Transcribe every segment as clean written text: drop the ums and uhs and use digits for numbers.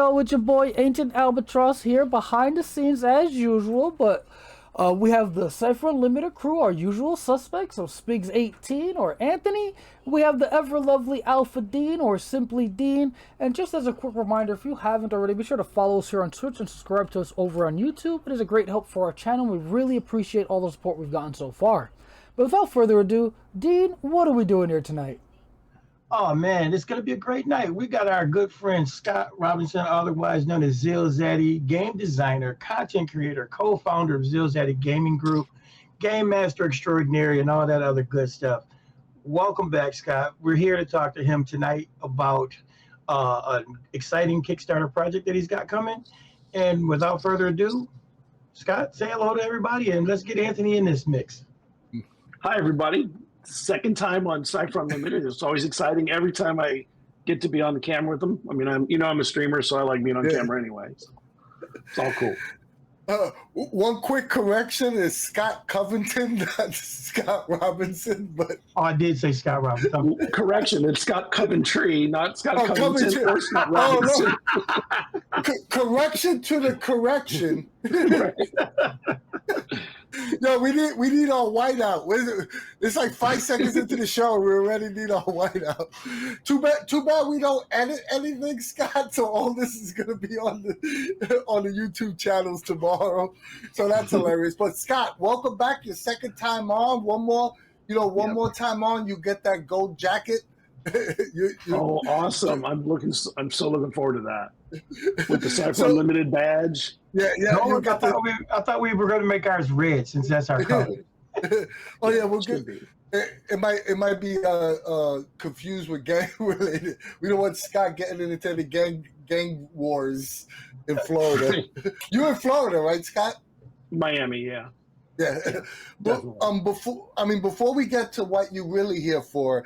yo, it's your boy Ancient Albatross here behind the scenes as usual, but we have the Cypher Unlimited crew, our usual suspects of Spiggs 18 or Anthony. We have the ever lovely Alphadean or simply Dean. And just as a quick reminder, if you haven't already, be sure to follow us here on Twitch and subscribe to us over on YouTube. It is a great help for our channel. We really appreciate all the support we've gotten so far. But without further ado, Dean, what are we doing here tonight? Oh man, it's gonna be a great night. We got our good friend Scott Robinson, otherwise known as ZealZaddy, game designer, content creator, co-founder of ZealZaddy Gaming Group, game master extraordinary, and all that other good stuff. Welcome back, Scott. We're here to talk to him tonight about an exciting Kickstarter project that he's got coming. And without further ado, Scott, say hello to everybody and let's get Anthony in this mix. Hi, everybody. Second time on Cypher Unlimited. It's always exciting every time I get to be on the camera with them. I mean, I'm a streamer, so I like being on camera anyway. So it's all cool. One quick correction is Scott Coventry, not Scott Robinson. But I did say Scott Robinson. Correction, it's Scott Coventry, not Scott Covington or Scott Robinson. No. Correction to the correction. No, we need our whiteout. It's like 5 seconds into the show. We already need our whiteout. Too bad we don't edit anything, Scott. So all this is going to be on the YouTube channels tomorrow. So that's hilarious. But Scott, welcome back. Your second time on. One more time on, you get that gold jacket. Oh, awesome! I'm so looking forward to that with the Cypher Unlimited badge. Yeah. No, I thought we were going to make ours red since that's our color. Oh yeah, we'll get. It might be confused with gang related. We don't want Scott getting into the gang wars in Florida. You're in Florida, right, Scott? Miami, yeah. Yeah. But, before we get to what you're really here for,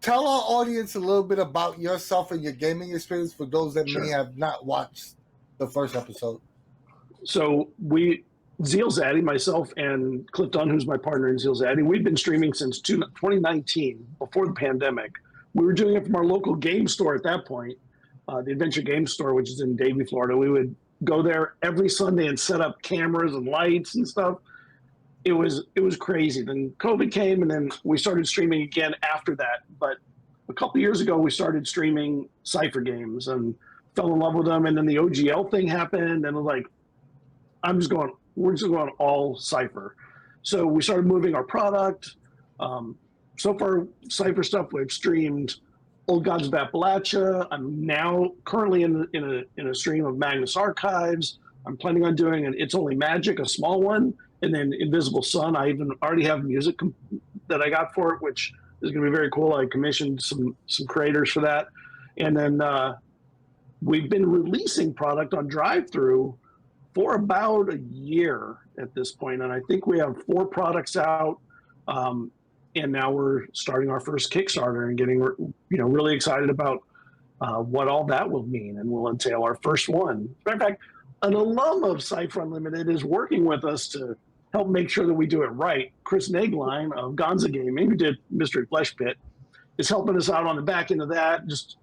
tell our audience a little bit about yourself and your gaming experience for those that may have not watched the first episode. So ZealZaddy, myself and Cliff Dunn, who's my partner in ZealZaddy, we've been streaming since 2019, before the pandemic. We were doing it from our local game store at that point, the Adventure Game Store, which is in Davie, Florida. We would go there every Sunday and set up cameras and lights and stuff. It was crazy. Then COVID came, and then we started streaming again after that. But a couple years ago, we started streaming Cypher games and fell in love with them. And then the OGL thing happened, and it was like, we're just going all Cypher. So we started moving our product. So far, Cypher stuff, we've streamed Old Gods of Appalachia. I'm now currently in a stream of Magnus Archives. I'm planning on doing an It's Only Magic, a small one. And then Invisible Sun, I even already have music that I got for it, which is going to be very cool. I commissioned some creators for that. And then we've been releasing product on drive-thru for about a year at this point. And I think we have 4 products out. And now we're starting our first Kickstarter and getting really excited about what all that will mean and will entail our first one. As a matter of fact, an alum of Cypher Unlimited is working with us to help make sure that we do it right. Chris Nagline of Gonza Gaming, who did Mystery Flesh Pit, is helping us out on the back end of that, just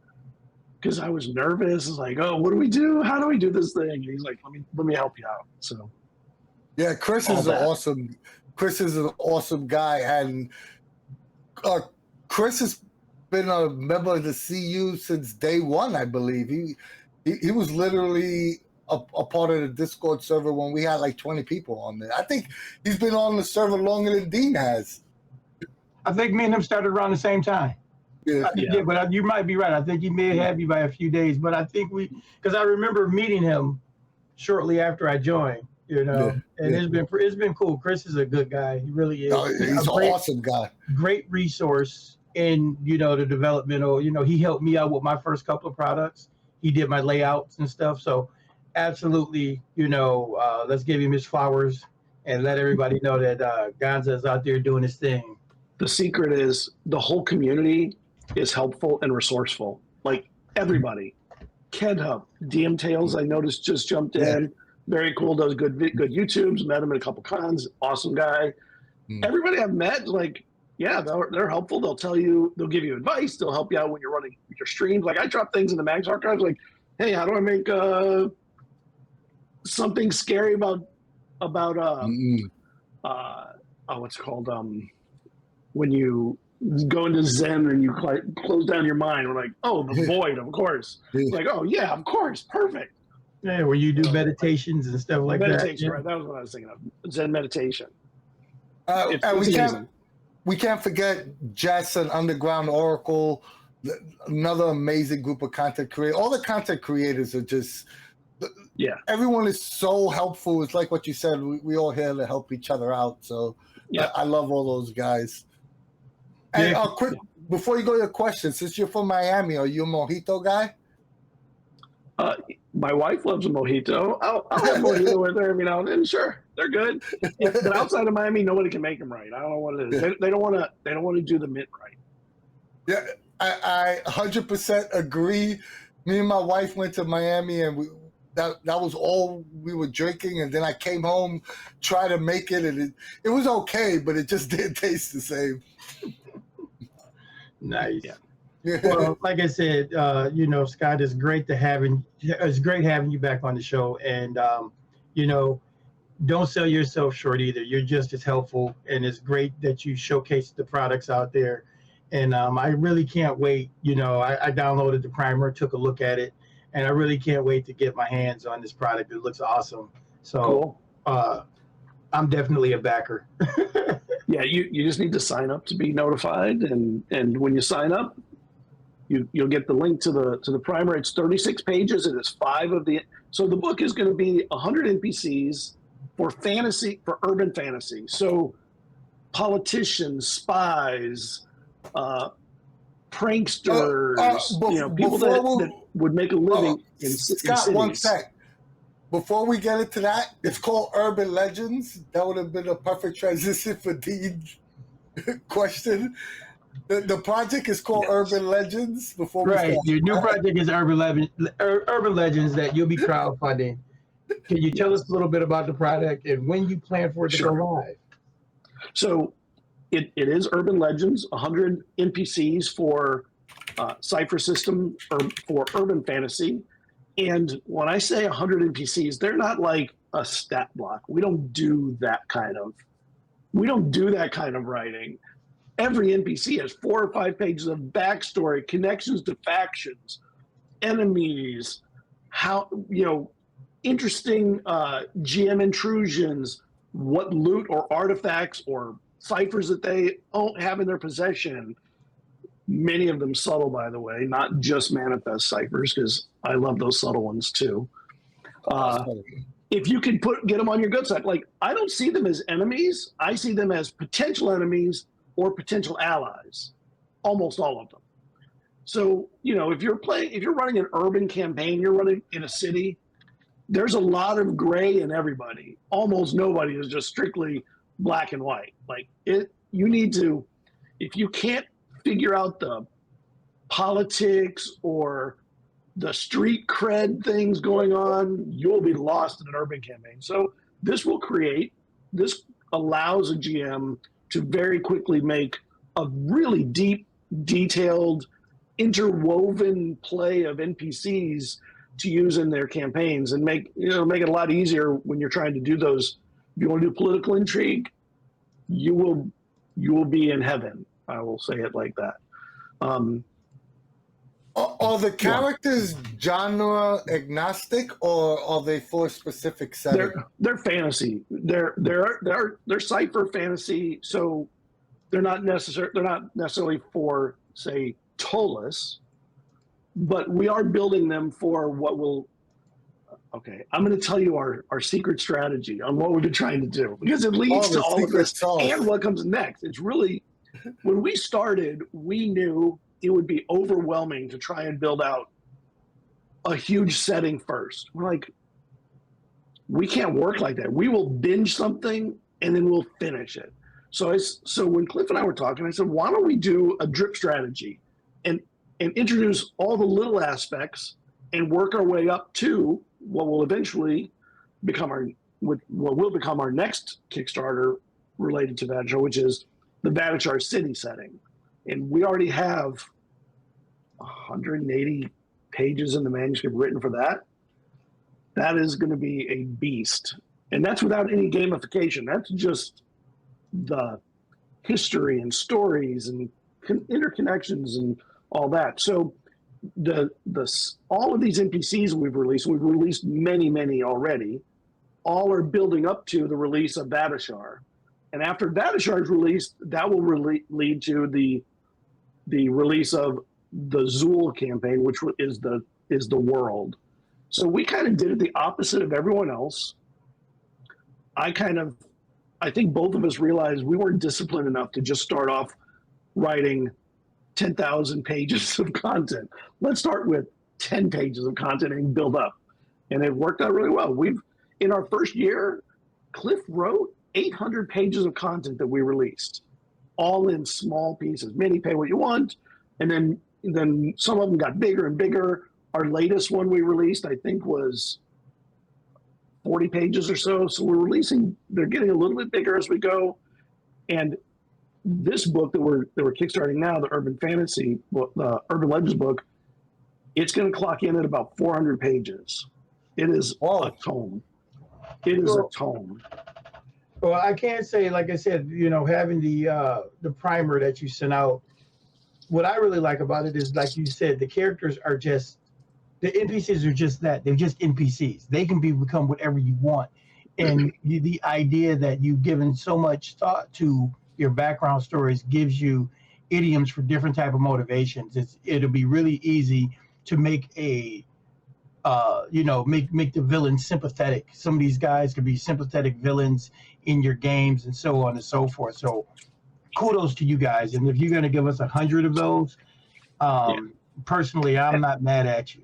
because I was nervous. It's like, oh, what do we do? How do we do this thing? And he's like, let me help you out. So, yeah, Chris is an awesome guy, and Chris has been a member of the CU since day one, I believe. He was literally a part of the Discord server when we had like 20 people on there. I think he's been on the server longer than Dean has. I think me and him started around the same time. Yeah, but you might be right. I think he may have you by a few days, but I think because I remember meeting him shortly after I joined, and it's been cool. Chris is a good guy. He really is. Oh, he's an awesome guy. Great resource in, the development, or, he helped me out with my first couple of products. He did my layouts and stuff. So absolutely, let's give him his flowers and let everybody know that Gonza is out there doing his thing. The secret is the whole community is helpful and resourceful. Like everybody. Kedhup, DM Tales, I noticed just jumped in. Very cool, does good YouTubes, met him at a couple cons, awesome guy. Everybody I've met, they're helpful. They'll give you advice. They'll help you out when you're running your streams. Like I drop things in the Mags archives, like, hey, how do I make something scary about what's it called when you go into Zen and you close down your mind. We're like, oh, the void, of course. Like, oh yeah, of course, perfect. Yeah, where you do meditations and stuff like meditation, that. Right? That was what I was thinking of. Zen meditation. And we can't forget Jess and Underground Oracle, another amazing group of content creators. All the content creators are just, everyone is so helpful. It's like what you said, we all here to help each other out. So I love all those guys. And quick, before you go to your question, since you're from Miami, are you a mojito guy? My wife loves a mojito. I'll have mojito with her every now and then. Sure, they're good. But outside of Miami, nobody can make them right. I don't know what it is. They don't want to. They don't want to do the mint right. Yeah, I 100% agree. Me and my wife went to Miami, and that was all we were drinking. And then I came home, tried to make it, and it was okay, but it just didn't taste the same. Nice. Well, like I said, Scott, it's great having you back on the show, and don't sell yourself short either. You're just as helpful, and it's great that you showcase the products out there. And I really can't wait. I downloaded the primer, took a look at it, and I really can't wait to get my hands on this product. It looks awesome. So I'm definitely a backer. Yeah, you just need to sign up to be notified, and when you sign up, you'll get the link to the primer. It's 36 pages, and it's 5 of the. So the book is going to be 100 NPCs for urban fantasy. So politicians, spies, pranksters, people that would make a living in Scott, cities. one sec. Before we get into that, it's called Urban Legends. That would have been a perfect transition for Dean's question. The project is called Urban Legends. Before we start. Your new project is Urban Legends that you'll be crowdfunding. Can you tell us a little bit about the product and when you plan for it to go live? So it is Urban Legends, 100 NPCs for Cypher system or for urban fantasy. And when I say 100 NPCs, they're not like a stat block. We don't do that kind of writing. Every NPC has 4 or 5 pages of backstory, connections to factions, enemies, interesting GM intrusions, what loot or artifacts or ciphers that they have in their possession. Many of them subtle, by the way, not just manifest ciphers, because I love those subtle ones too. If you can get them on your good side, like I don't see them as enemies. I see them as potential enemies or potential allies, almost all of them. So, if you're running an urban campaign, you're running in a city, there's a lot of gray in everybody. Almost nobody is just strictly black and white. You need to, if you can't figure out the politics or the street cred things going on, you'll be lost in an urban campaign. So this allows a GM to very quickly make a really deep, detailed, interwoven play of NPCs to use in their campaigns, and make it a lot easier when you're trying to do those. If you want to do political intrigue, you will be in heaven. I will say it like that. Are the characters genre agnostic, or are they for a specific setting? They're fantasy. They're Cypher fantasy, so they're not necessarily for, say, Tolis, but we are building them for what will. Okay, I'm going to tell you our secret strategy on what we've been trying to do, because it leads to all of this and what comes next. It's really, when we started, we knew it would be overwhelming to try and build out a huge setting first. We're like, we can't work like that. We will binge something and then we'll finish it. So when Cliff and I were talking, I said, why don't we do a drip strategy and introduce all the little aspects and work our way up to what will eventually become our next Kickstarter related to Vatichar, which is the Vatichar city setting. And we already have 180 pages in the manuscript written for that, that is going to be a beast. And that's without any gamification. That's just the history and stories and interconnections and all that. So all of these NPCs we've released many already, all are building up to the release of Vatishar. And after Vatishar is released, that will lead to the release of the Zool campaign, which is the world. So we kind of did it the opposite of everyone else. I think both of us realized we weren't disciplined enough to just start off writing 10,000 pages of content. Let's start with 10 pages of content and build up. And it worked out really well. In our first year, Cliff wrote 800 pages of content that we released, all in small pieces. Many pay what you want. And then some of them got bigger and bigger. Our latest one we released, I think, was 40 pages or so. So they're getting a little bit bigger as we go. And this book that we're kickstarting now, the Urban Fantasy book, the Urban Legends book, it's going to clock in at about 400 pages. It is a tome. It is a tome. Well, I can't say, like I said, having the primer that you sent out, what I really like about it is, like you said, the characters are just, the NPCs are just that. They're just NPCs. They can become whatever you want. And the idea that you've given so much thought to your background stories gives you idioms for different type of motivations. It'll be really easy to make make the villain sympathetic. Some of these guys could be sympathetic villains in your games and so on and so forth. So kudos to you guys. And if you're going to give us 100 of those, personally, I'm not mad at you.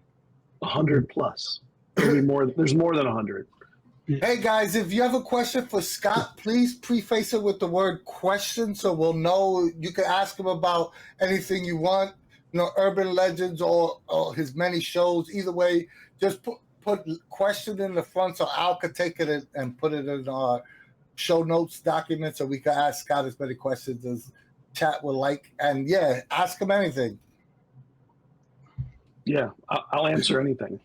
100 plus. There's more than 100. Hey guys, if you have a question for Scott, please preface it with the word question so we'll know. You can ask him about anything you want, Urban Legends or his many shows. Either way, just put question in the front so Al could take it and put it in our show notes document so we can ask Scott as many questions as chat would like. And yeah, ask him anything. Yeah, I'll answer anything.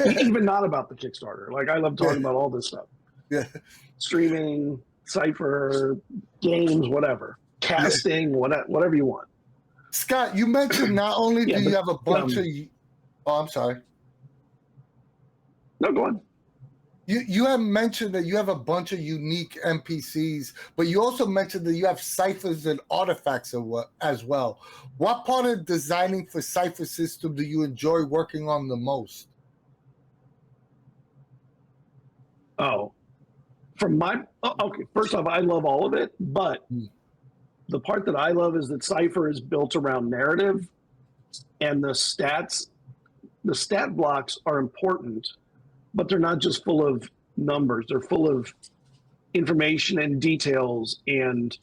Even not about the Kickstarter. Like, I love talking about all this stuff. Yeah. Streaming, Cypher, games, whatever. Casting, whatever you want. Scott, you mentioned not only do you have a bunch of... Oh, I'm sorry. No, go on. You have mentioned that you have a bunch of unique NPCs, but you also mentioned that you have ciphers and artifacts as well. What part of designing for Cypher system do you enjoy working on the most? Okay, first off, I love all of it, but the part that I love is that Cypher is built around narrative, and the stat blocks are important, but they're not just full of numbers. They're full of information and details and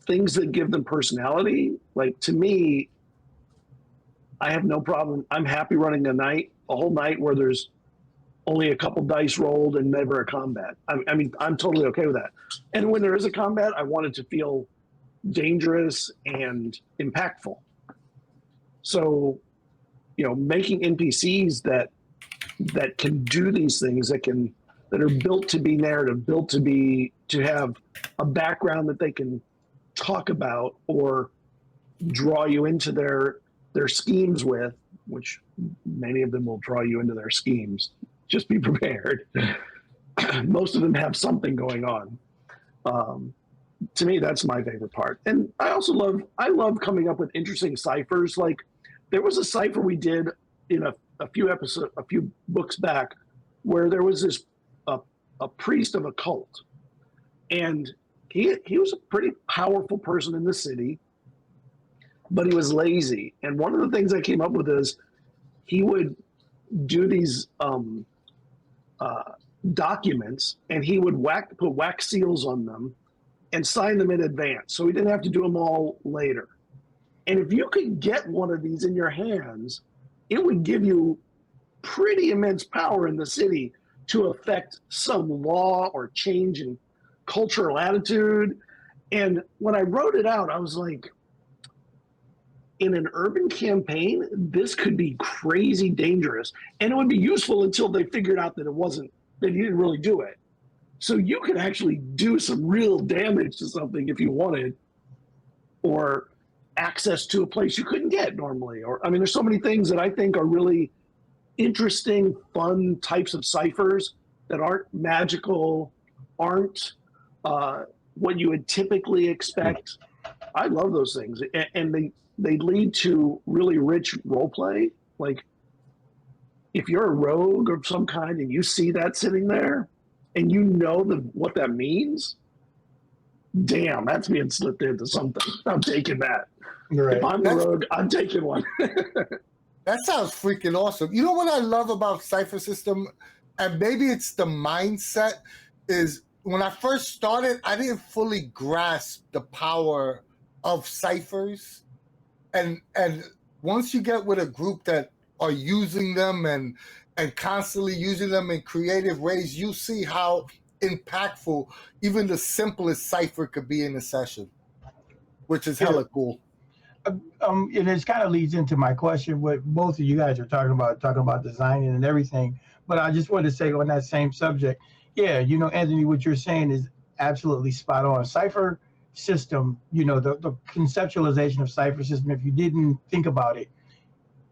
things that give them personality. Like, to me, I have no problem. I'm happy running a whole night where there's only a couple dice rolled and never a combat. I mean, I'm totally okay with that. And when there is a combat, I want it to feel dangerous and impactful. So, making NPCs that can do these things, that are built to be narrative, built to have a background that they can talk about or draw you into their schemes with, which many of them will draw you into their schemes. Just be prepared. Most of them have something going on. To me, that's my favorite part. And I also love coming up with interesting ciphers. Like, there was a cipher we did in a few books back, where there was this a priest of a cult, and he was a pretty powerful person in the city, but he was lazy. And one of the things I came up with is he would do these documents, and he would put wax seals on them and sign them in advance, so he didn't have to do them all later. And if you could get one of these in your hands, it would give you pretty immense power in the city to affect some law or change in cultural attitude. And when I wrote it out, I was like, in an urban campaign, this could be crazy dangerous, and it would be useful until they figured out that that you didn't really do it. So you could actually do some real damage to something if you wanted, or access to a place you couldn't get normally. Or, I mean, there's so many things that I think are really interesting, fun types of ciphers that aren't magical, aren't what you would typically expect. I love those things, and they lead to really rich role play. Like, if you're a rogue of some kind and you see that sitting there, and you know what that means, damn, that's being slipped into something. I'm taking that. Right. If I'm the rogue, I'm taking one. That sounds freaking awesome. You know what I love about Cypher System, and maybe it's the mindset, is when I first started, I didn't fully grasp the power of ciphers. And once you get with a group that are using them and constantly using them in creative ways, you see how impactful even the simplest cipher could be in a session, which is hella cool. And it kind of leads into my question, what both of you guys are talking about designing and everything. But I just wanted to say on that same subject, yeah, you know, Anthony, what you're saying is absolutely spot on. Cypher system, you know, the conceptualization of Cypher system, if you didn't think about it,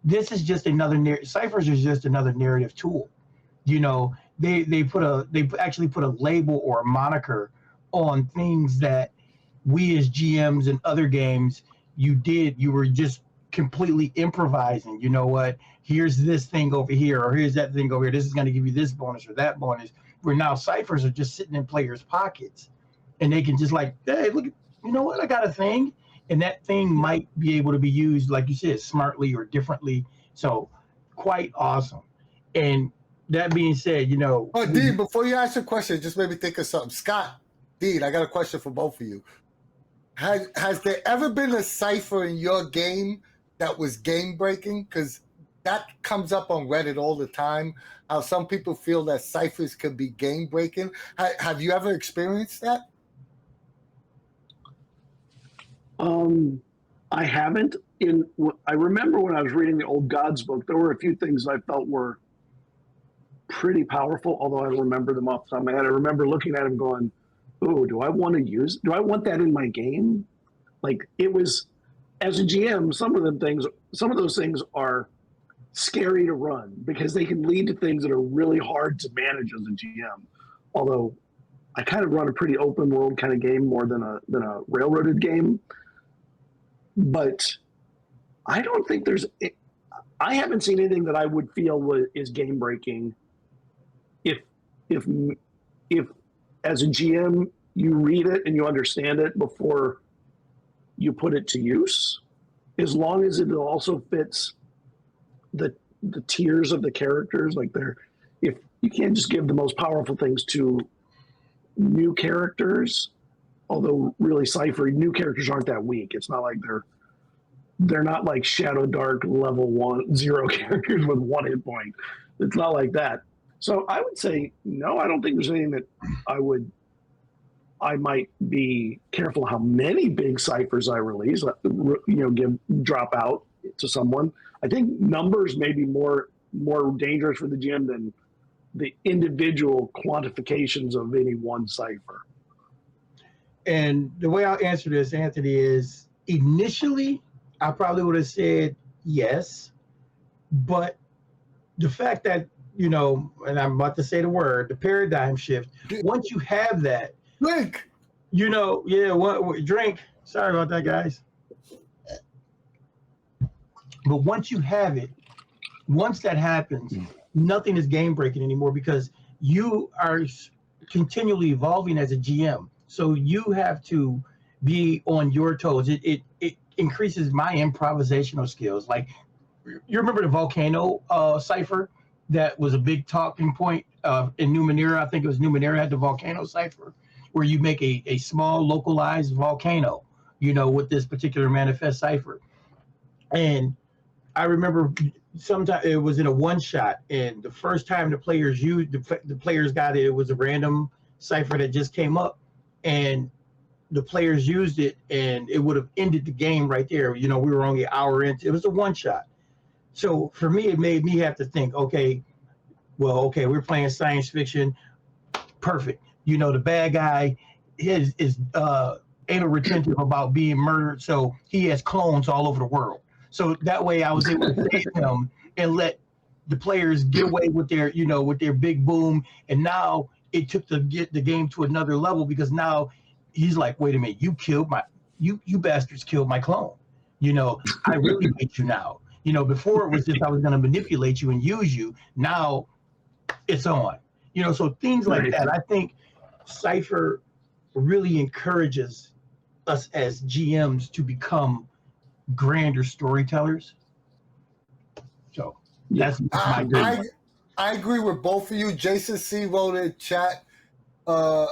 this is just another ciphers is just another narrative tool. You know, they actually put a label or a moniker on things that we as GMs in other games you were just completely improvising. You know what, here's this thing over here, or here's that thing over here, this is going to give you this bonus or that bonus, where now ciphers are just sitting in players' pockets, and they can just like, hey, look, you know what, I got a thing, and that thing might be able to be used, like you said, smartly or differently. So quite awesome. And that being said, you know, Dean, before you ask your question, just made me think of something. Scott, Dean, I got a question for both of you. Has there ever been a cipher in your game that was game breaking? Because that comes up on Reddit all the time, how some people feel that ciphers could be game breaking. Have you ever experienced that? I haven't. I remember when I was reading the old Gods book, there were a few things I felt were pretty powerful, although I don't remember them off the top of my head. I remember looking at them going, oh, do I want that in my game? Like, it was, as a GM, some of those things are scary to run because they can lead to things that are really hard to manage as a GM. Although I kind of run a pretty open world kind of game more than a railroaded game. But I don't think I haven't seen anything that I would feel is game breaking. If as a GM, you read it and you understand it before you put it to use, as long as it also fits the tiers of the characters. Like, if you can't just give the most powerful things to new characters, although really Cypher, new characters aren't that weak. It's not like they're not like Shadow Dark level 0 characters with 1 hit point. It's not like that. So I would say, no, I don't think there's anything that I might be careful how many big ciphers I release, drop out to someone. I think numbers may be more dangerous for the GM than the individual quantifications of any one cipher. And the way I'll answer this, Anthony, is initially I probably would have said yes, but the fact that, you know, and I'm about to say the word, the paradigm shift, once you have that, Drink. You know, drink. Sorry about that, guys. But once you have it, once that happens, nothing is game breaking anymore because you are continually evolving as a GM. So you have to be on your toes. It increases my improvisational skills. Like, you remember the volcano cipher that was a big talking point in Numenera? I think it was Numenera had the volcano cipher, where you make a small localized volcano, you know, with this particular manifest cipher. And I remember sometime it was in a one shot, and the first time the players used the players got it, it was a random cipher that just came up, and the players used it and it would have ended the game right there. We were only an hour into it. Was a one shot. So for me, it made me have to think, okay, we're playing science fiction. Perfect. The bad guy is anal retentive about being murdered, so he has clones all over the world. So that way I was able to save him and let the players get away with their, with their big boom. And now it took the game to another level, because now he's like, wait a minute, you bastards killed my clone. I really hate you now. Before it was just I was going to manipulate you and use you. Now it's on. So things like that. I think Cypher really encourages us as GMs to become grander storytellers. So that's my I agree with both of you. Jason C wrote in chat. Now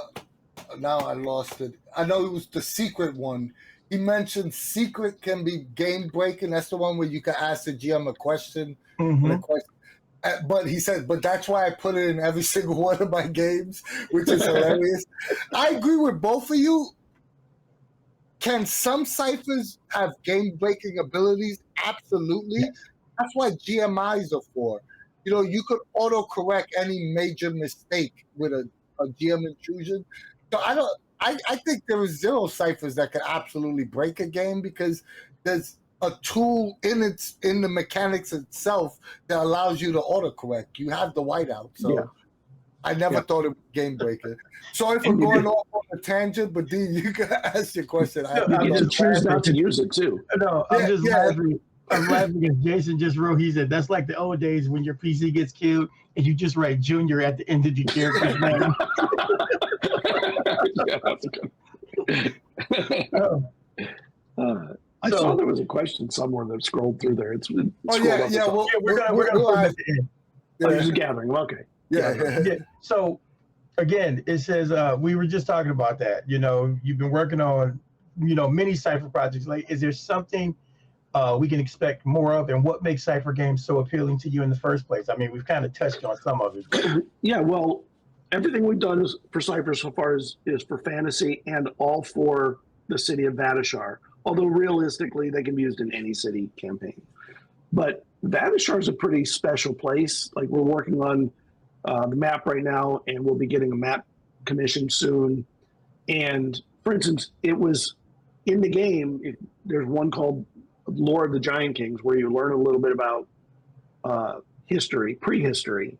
I lost it. I know it was the secret one. He mentioned secret can be game breaking. That's the one where you can ask the GM a question. Mm-hmm. But he said, but that's why I put it in every single one of my games, which is hilarious. I agree with both of you. Can some ciphers have game-breaking abilities? Absolutely. Yes. That's what GMIs are for. You could auto-correct any major mistake with a GM intrusion. So I think there is zero ciphers that can absolutely break a game, because there's a tool in the mechanics itself that allows you to autocorrect. You have the whiteout. So I never thought it was game breaker. Sorry for going off on a tangent, but Dean, you can ask your question. You can choose not to use it too. No, I'm just laughing. I'm laughing because Jason just wrote, he said, that's like the old days when your PC gets killed and you just write Junior at the end of your character's name. Yeah, that's good. I saw there was a question somewhere that scrolled through there. We're gonna at the end. Oh, just gathering. Okay. Yeah. So again, it says we were just talking about that. You've been working on many Cypher projects. Like, is there something we can expect more of, and what makes Cypher games so appealing to you in the first place? I mean, we've kind of touched on some of it. Yeah, well, everything we've done for Cypher so far is for fantasy and all for the city of Vadishar. Although realistically, they can be used in any city campaign. But Vadishar is a pretty special place. Like, we're working on the map right now, and we'll be getting a map commissioned soon. And for instance, it was in the game, there's one called Lore of the Giant Kings, where you learn a little bit about history, prehistory.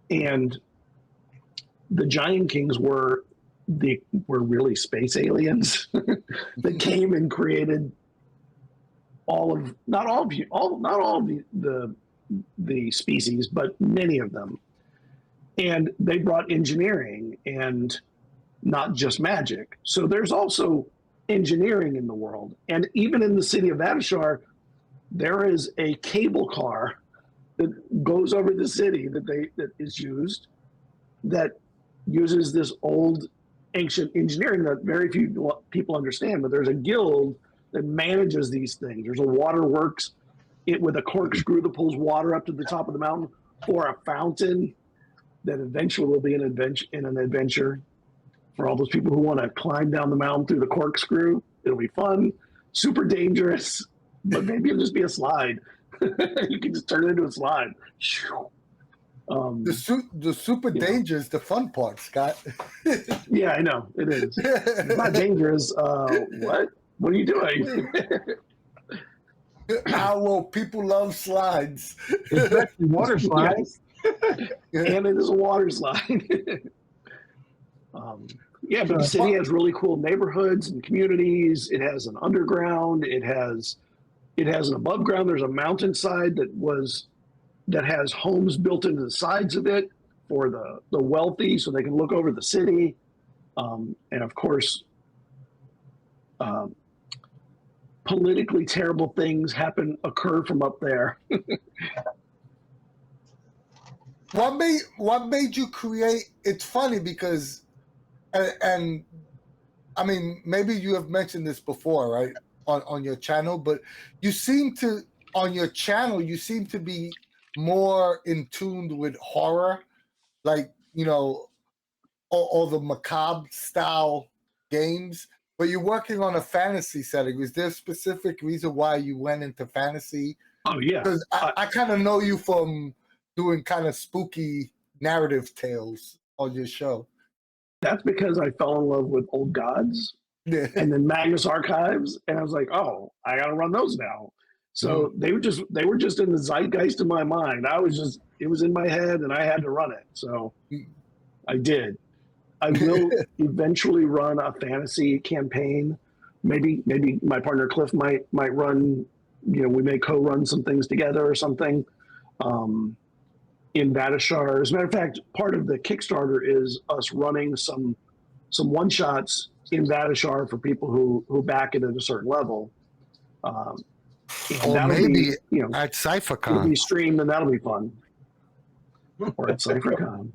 And the Giant Kings were really space aliens that came and created not all of the species, but many of them. And they brought engineering and not just magic. So there's also engineering in the world. And even in the city of Vadishar, there is a cable car that goes over the city that is used, that uses this old ancient engineering that very few people understand. But there's a guild that manages these things. There's a waterworks with a corkscrew that pulls water up to the top of the mountain, or a fountain that eventually will be an adventure for all those people who want to climb down the mountain through the corkscrew. It'll be fun, super dangerous, but maybe it'll just be a slide. You can just turn it into a slide. The super danger is the fun part, Scott. Yeah, I know it is. It's not dangerous. What are you doing? People love slides, especially water slides. And it is a water slide. But the city has really cool neighborhoods and communities. It has an underground. It has an above ground. There's a mountainside that has homes built into the sides of it for the wealthy, so they can look over the city. And of course, politically terrible things occur from up there. What made you create? It's funny because, and I mean, maybe you have mentioned this before, right, on your channel, but on your channel you seem to be more in tune with horror, like, all the macabre style games. But you're working on a fantasy setting. Is there a specific reason why you went into fantasy? Oh yeah, Because I kind of know you from doing kind of spooky narrative tales on your show. that's because I fell in love with Old Gods Yeah. and then Magnus Archives, and I was like, oh, I got to run those now. So they were just in the zeitgeist of my mind. It was in my head, and I had to run it. So I did. I will eventually run a fantasy campaign. Maybe my partner Cliff might run. We may co-run some things together or something. In Vatishar, as a matter of fact, part of the Kickstarter is us running some one-shots in Vatishar for people who back it at a certain level. Or maybe at CypherCon. It'll be streamed, and that'll be fun. Or at CypherCon.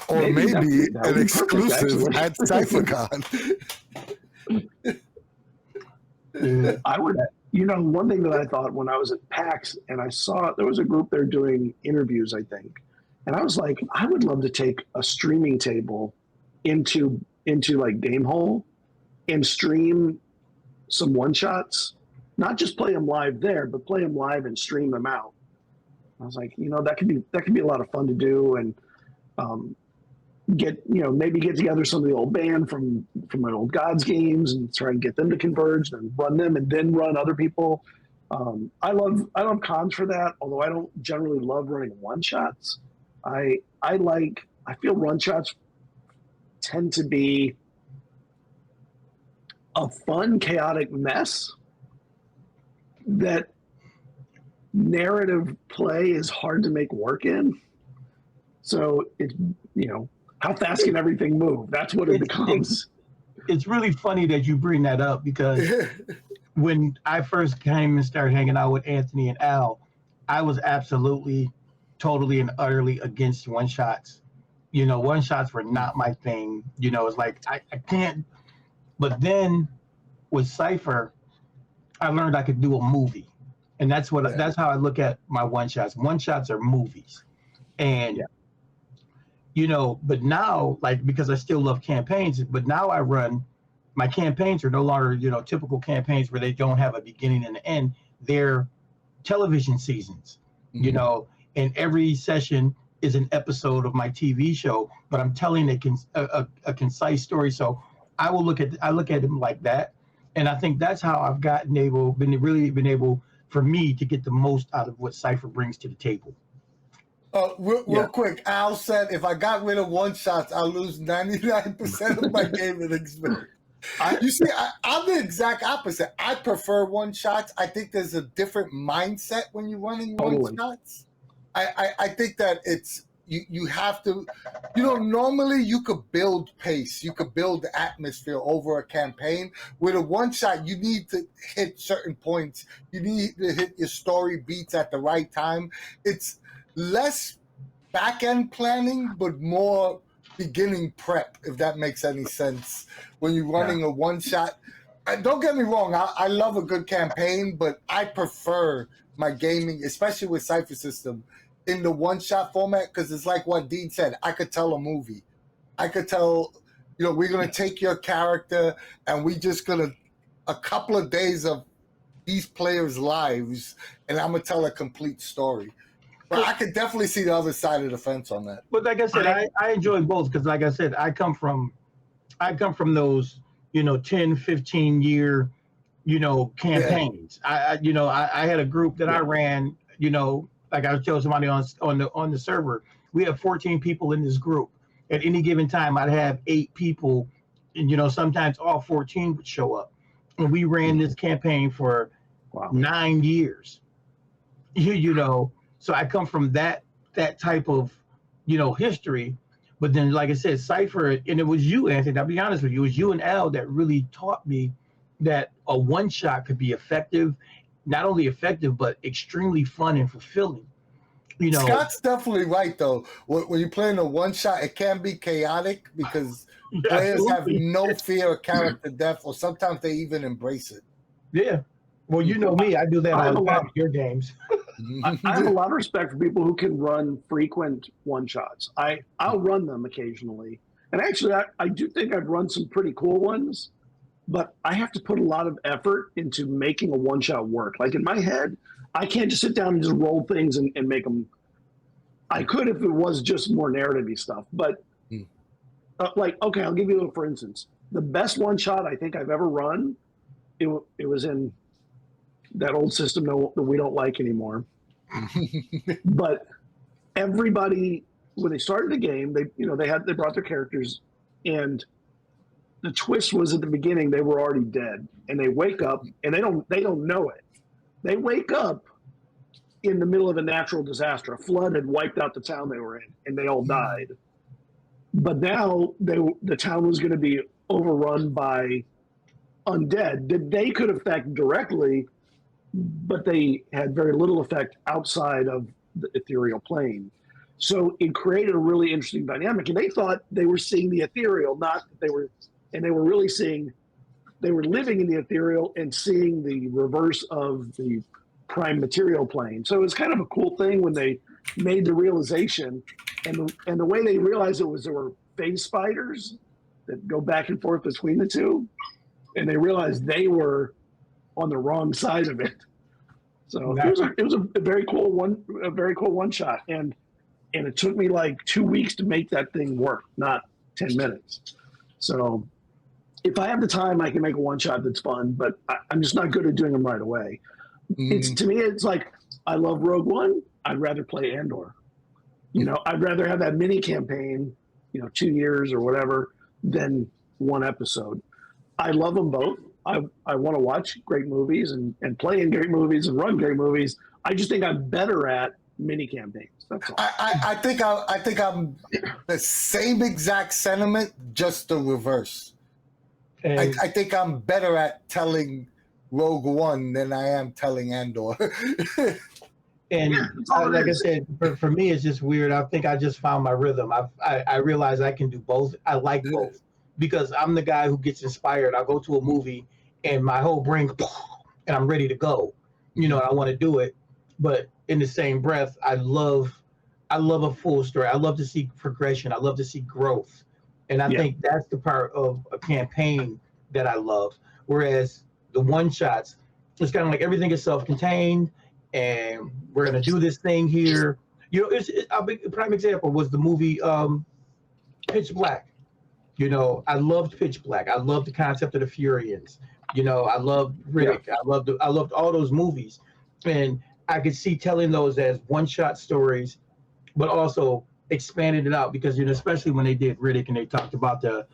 Or maybe an exclusive at CypherCon. I would, one thing that I thought when I was at PAX and I saw there was a group there doing interviews, I think, and I was like, I would love to take a streaming table into like Gamehole and stream some one shots, not just play them live there, but play them live and stream them out. I was like, that could be a lot of fun to do, and maybe get together some of the old band from my Old Gods games and try and get them to converge and run them and then run other people. I love cons for that, although I don't generally love running one shots. I feel one shots tend to be a fun, chaotic mess that narrative play is hard to make work in. So it's, how fast can everything move? That's what it becomes. It's really funny that you bring that up, because when I first came and started hanging out with Anthony and Al, I was absolutely, totally and utterly against one shots. One shots were not my thing. It's like, I can't. But then with Cypher, I learned I could do a movie. And that's how I look at my one shots. One shots are movies. And, but now, like, because I still love campaigns, but now I run, my campaigns are no longer, typical campaigns where they don't have a beginning and an end. They're television seasons, and every session is an episode of my TV show, but I'm telling a concise story. So I look at them like that. And I think that's how I've been able for me to get the most out of what Cypher brings to the table. Real quick, Al said, if I got rid of one shots, I'll lose 99% of my gaming experience. I'm the exact opposite. I prefer one shots. I think there's a different mindset when you're running one shots. I think that it's you have to, normally you could build pace, you could build the atmosphere over a campaign. With a one shot, you need to hit certain points. You need to hit your story beats at the right time. It's less back end planning, but more beginning prep, if that makes any sense. When you're running a one shot, don't get me wrong, I love a good campaign, but I prefer my gaming, especially with Cypher System, in the one-shot format, because it's like what Dean said. I could tell a movie. I could tell, we're going to take your character and we just going to, a couple of days of these players' lives, and I'm going to tell a complete story. But I could definitely see the other side of the fence on that. But like I said, I enjoy both, because like I said, I come from those, 10, 15 year, campaigns. Yeah. I had a group that I ran, like I was telling somebody on the server, we have 14 people in this group. At any given time, I'd have 8 people, and sometimes all 14 would show up. And we ran this campaign for 9 years. So I come from that type of, history. But then, like I said, Cypher, and it was you, Anthony, I'll be honest with you, it was you and Al that really taught me that a one shot could be effective. Not only effective, but extremely fun and fulfilling. Scott's definitely right, though. When you're playing a one-shot, it can be chaotic because players have no fear of character death, or sometimes they even embrace it. Yeah. Well, you know me. I do that all the time with your games. I have a lot of respect for people who can run frequent one-shots. I'll run them occasionally. And actually, I do think I've run some pretty cool ones. but I have to put a lot of effort into making a one-shot work. Like in my head, I can't just sit down and just roll things and make them. I could if it was just more narrative-y stuff, but like, okay, I'll give you for instance, the best one-shot I think I've ever run, it was in that old system that we don't like anymore. But everybody, when they started the game, they brought their characters, and the twist was at the beginning they were already dead, and they wake up and they don't know it. They wake up in the middle of a natural disaster. A flood had wiped out the town they were in, and they all died. But now the town was going to be overrun by undead that they could affect directly, but they had very little effect outside of the ethereal plane. So it created a really interesting dynamic, and they thought they were seeing the ethereal, not that they were, and they were really seeing, they were living in the ethereal and seeing the reverse of the prime material plane. So it was kind of a cool thing when they made the realization, and the way they realized it was there were phase spiders that go back and forth between the two, and they realized they were on the wrong side of it. So it was a very cool one shot, and it took me like 2 weeks to make that thing work, not 10 minutes. So if I have the time, I can make a one shot that's fun, but I'm just not good at doing them right away. To me, it's like, I love Rogue One. I'd rather play Andor. I'd rather have that mini campaign, 2 years or whatever, than one episode. I love them both. I want to watch great movies and play in great movies and run great movies. I just think I'm better at mini campaigns. That's all. I think I'm the same exact sentiment, just the reverse. I think I'm better at telling Rogue One than I am telling Andor. And like I said, for me, it's just weird. I think I just found my rhythm. I realize I can do both. I like both because I'm the guy who gets inspired. I'll go to a movie and my whole brain, and I'm ready to go. I want to do it. But in the same breath, I love a full story. I love to see progression. I love to see growth. And I think that's the part of a campaign that I love. Whereas the one shots, it's kind of like everything is self-contained, and we're gonna do this thing here. A prime example was the movie Pitch Black. I loved Pitch Black. I loved the concept of the Furians. I loved Riddick. Yeah. I loved all those movies, and I could see telling those as one-shot stories, but also expanding it out because especially when they did Riddick and they talked about the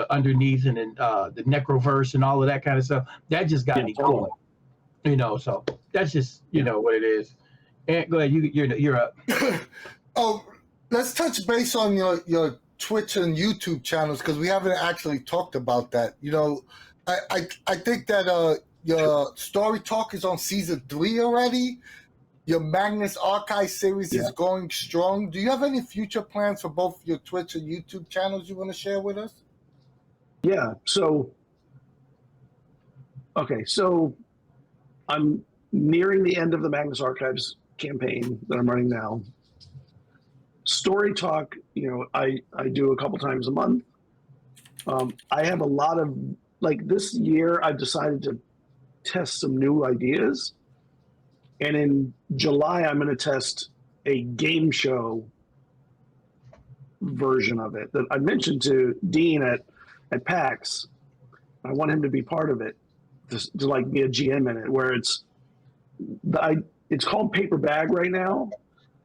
underneath and then the necroverse and all of that kind of stuff. That just got me going. So that's just what it is. And go ahead, you're up. Oh, let's touch base on your Twitch and YouTube channels because we haven't actually talked about that. I think that your Story Talk is on season 3 already. Your Magnus Archive series is going strong. Do you have any future plans for both your Twitch and YouTube channels you want to share with us? Yeah. So I'm nearing the end of the Magnus Archives campaign that I'm running now. Story Talk, I do a couple times a month. I have a lot of, like this year, I've decided to test some new ideas. And in July, I'm going to test a game show version of it that I mentioned to Dean at PAX. I want him to be part of it, to like be a GM in it, where it's called Paper Bag right now,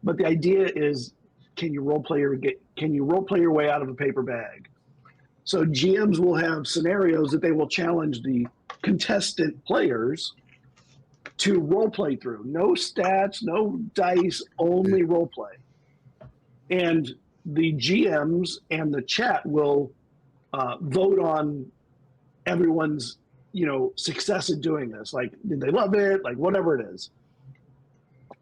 but the idea is, can you role play your way out of a paper bag? So GMs will have scenarios that they will challenge the contestant players to role play through. No stats, no dice, only role play. And the GMs and the chat will vote on everyone's success in doing this. Like, did they love it? Like, whatever it is.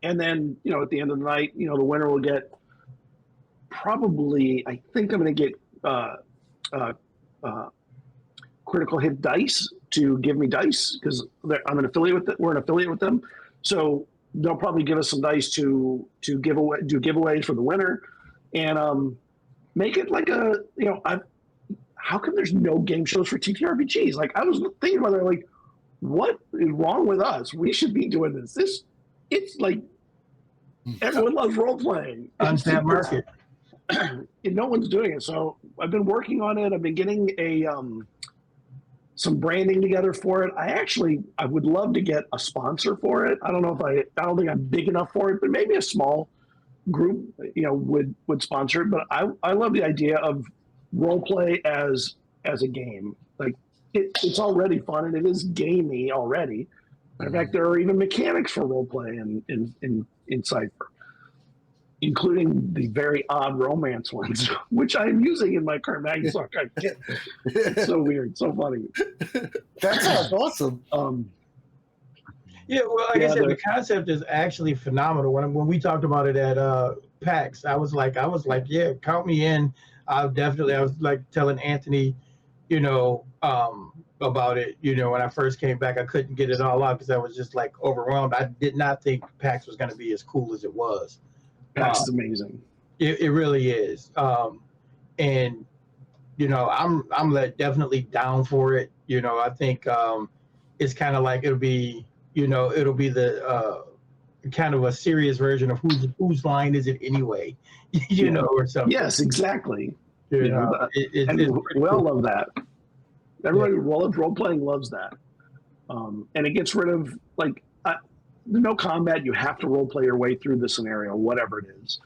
And then, at the end of the night, the winner will get probably, I think I'm going to get Critical Hit Dice to give me dice because I'm an affiliate with it. We're an affiliate with them. So they'll probably give us some dice to do giveaways for the winner and make it like how come there's no game shows for TTRPGs? Like, I was thinking about that, like, what is wrong with us? We should be doing this. It's like everyone loves role playing. Untapped market. And no one's doing it. So I've been working on it. I've been getting some branding together for it. I would love to get a sponsor for it. I don't think I'm big enough for it, but maybe a small group, would sponsor it. But I love the idea of role play as a game. Like, it's already fun and it is gamey already. In fact, there are even mechanics for role play in Cypher, including the very odd romance ones, which I'm using in my current Magnus archive kit. It's so weird, so funny. That sounds awesome. Yeah, well, like I said, the concept is actually phenomenal. When we talked about it at PAX, I was like, yeah, count me in. I was like telling Anthony, about it. When I first came back, I couldn't get it all out because I was just like overwhelmed. I did not think PAX was going to be as cool as it was. PAX is amazing. It really is. And I'm definitely down for it. I think it's kind of like it'll be the kind of a serious version of whose line is it anyway, or something. Yes, exactly. We all love that. Everybody who loves role playing loves that. And it gets rid of no combat. You have to role play your way through the scenario, whatever it is.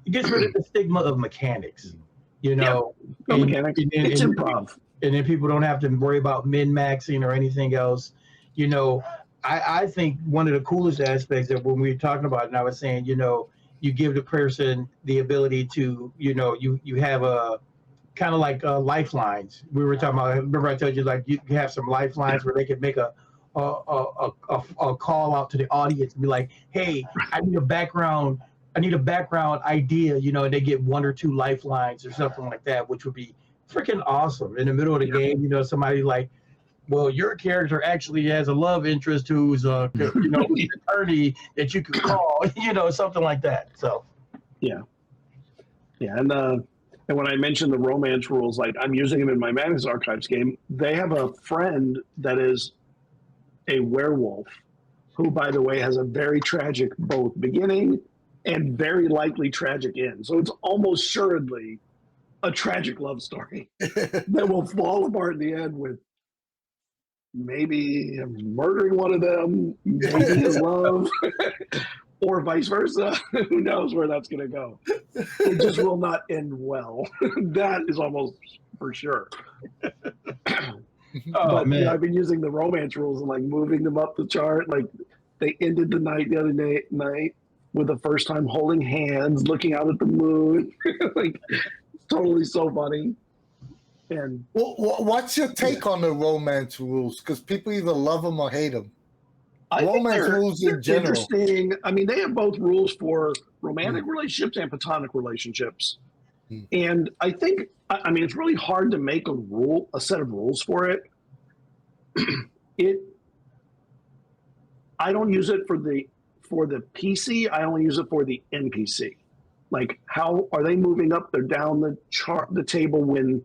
It gets rid of the stigma of mechanics. Mechanics. It's improv. And then people don't have to worry about min-maxing or anything else. I think one of the coolest aspects that when we were talking about it, and I was saying, you give the person the ability to, you have a kind of like lifelines. We were talking about, remember I told you, like, you have some lifelines where they could make a call out to the audience and be like, hey, I need a background idea, and they get 1 or 2 lifelines or something like that, which would be freaking awesome. In the middle of the game, somebody like, well, your character actually has a love interest who's an attorney that you could call, something like that. So, yeah, and when I mentioned the romance rules, like I'm using them in my Magnus Archives game. They have a friend that is a werewolf, who, by the way, has a very tragic both beginning and very likely tragic end. So it's almost assuredly a tragic love story that will fall apart in the end with maybe murdering one of them, maybe his love, or vice versa. Who knows where that's going to go? It just will not end well. That is almost for sure. But man. I've been using the romance rules and like moving them up the chart. Like they ended the night the other night with the first time holding hands, looking out at the moon. Like totally so funny. And what's your take on the romance rules? Because people either love them or hate them. Romance rules in general. Interesting. I mean, they have both rules for romantic relationships and platonic relationships. And I think, it's really hard to make a set of rules for it. I don't use it for the PC. I only use it for the NPC. Like, how are they moving up or down the table when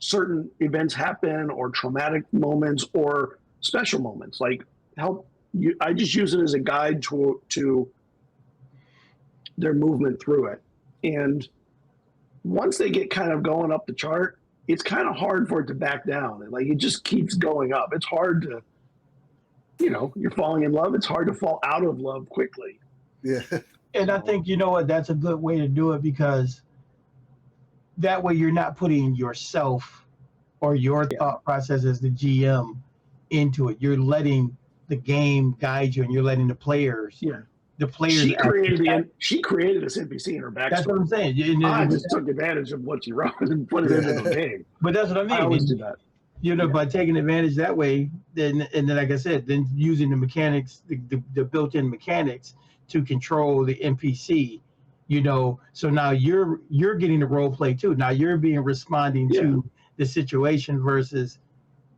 certain events happen, or traumatic moments, or special moments? Like, I just use it as a guide to their movement through it. And once they get kind of going up the chart, it's kind of hard for it to back down. And like, it just keeps going up. It's hard to, you're falling in love. It's hard to fall out of love quickly. Yeah. And I think, that's a good way to do it, because that way you're not putting yourself or your thought process as the GM into it. You're letting the game guide you, and you're letting the players. Yeah. The players. She created this NPC in her backstory. That's what I'm saying. I just took advantage of what she wrote and put it into the game. But that's what I mean. I always do that. By taking advantage that way, then like I said, then using the mechanics, the built-in mechanics to control the NPC. So now you're getting the role play too. Now you're responding to the situation versus,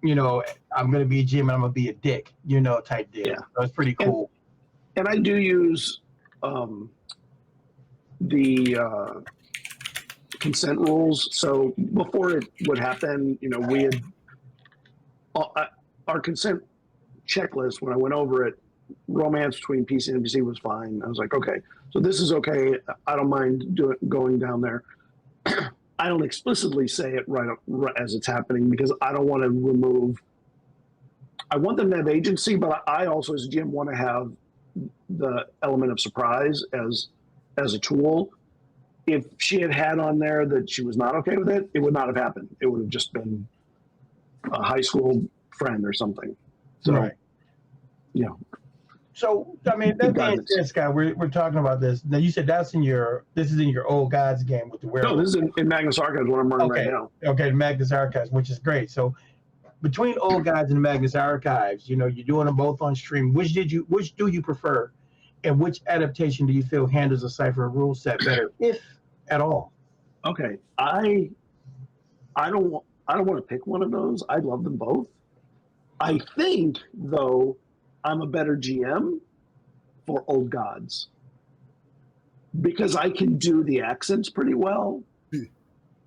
I'm going to be a Jim and I'm going to be a dick, type deal. Yeah. So it's pretty cool. And I do use consent rules. So before it would happen, we had our consent checklist. When I went over it, romance between PC and NPC was fine. I was like, okay, so this is okay. I don't mind going down there. I don't explicitly say it right as it's happening because I don't want to remove. I want them to have agency, but I also, as a GM, want to have the element of surprise as a tool. If she had on there that she was not okay with it, it would not have happened. It would have just been a high school friend or something. So, Right. So, I mean, that being said, Scott, we're talking about this. Now, you said this is in your Old Gods game with the werewolf. No, this is in Magnus Archives, what I'm running right now. Okay, Magnus Archives, which is great. So, between Old Gods and Magnus Archives, you're doing them both on stream. Which do you prefer, and which adaptation do you feel handles the Cypher rule set better, if at all? Okay, I don't want to pick one of those. I love them both. I think though I'm a better GM for Old Gods because I can do the accents pretty well.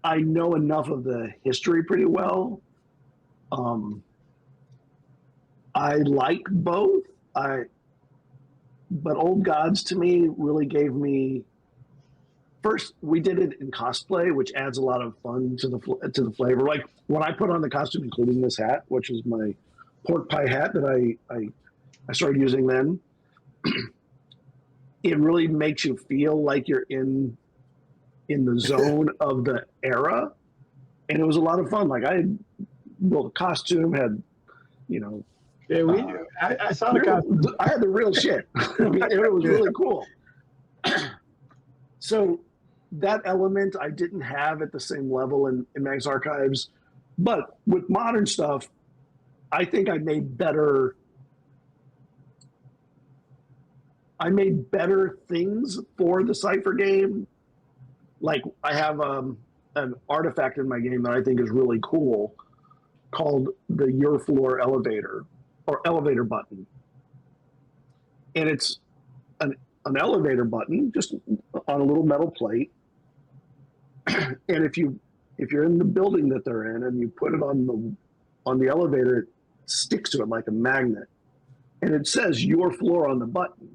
I know enough of the history pretty well. I like both. But Old Gods to me really gave me. First, we did it in cosplay, which adds a lot of fun to the flavor. Like when I put on the costume, including this hat, which is my pork pie hat that I started using then. It really makes you feel like you're in the zone of the era, and it was a lot of fun. Like I had built a costume, had I saw the costume. I had the real shit. I mean, it was really cool. So that element I didn't have at the same level in Magnus Archives, but with modern stuff, I think I made better things for the Cypher game. Like I have an artifact in my game that I think is really cool called the Your Floor Elevator or elevator button. And it's an elevator button just on a little metal plate. And if you're in the building that they're in and you put it on the elevator, it sticks to it like a magnet. And it says Your Floor on the button.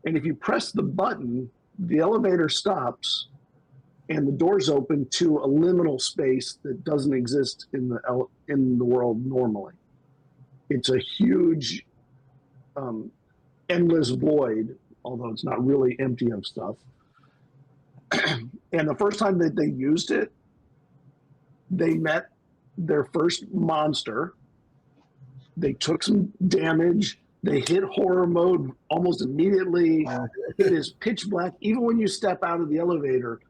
And if you press the button, the elevator stops and the doors open to a liminal space that doesn't exist in the world normally. It's a huge, endless void, although it's not really empty of stuff. And the first time that they used it, they met their first monster. They took some damage. They hit horror mode almost immediately. It is pitch black. Even when you step out of the elevator,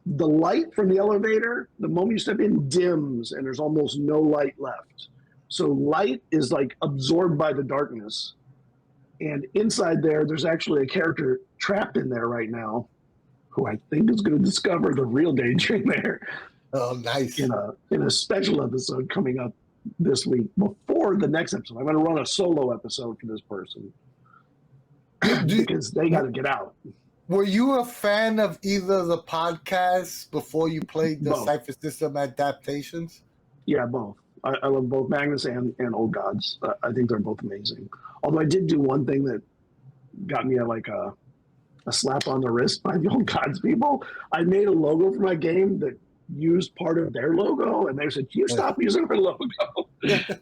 the light from the elevator, the moment you step in, dims and there's almost no light left. So light is like absorbed by the darkness. And inside there's actually a character trapped in there right now who I think is going to discover the real danger in there. Oh, nice. In a special episode coming up this week before the next episode. I'm going to run a solo episode for this person because they got to get out. Were you a fan of either of the podcasts before you played the Cypher System adaptations? Yeah, both. I love both Magnus and Old Gods. I think they're both amazing. Although I did do one thing that got me a slap on the wrist by the Old Gods people. I made a logo for my game that used part of their logo, and they said, "You stop using our logo."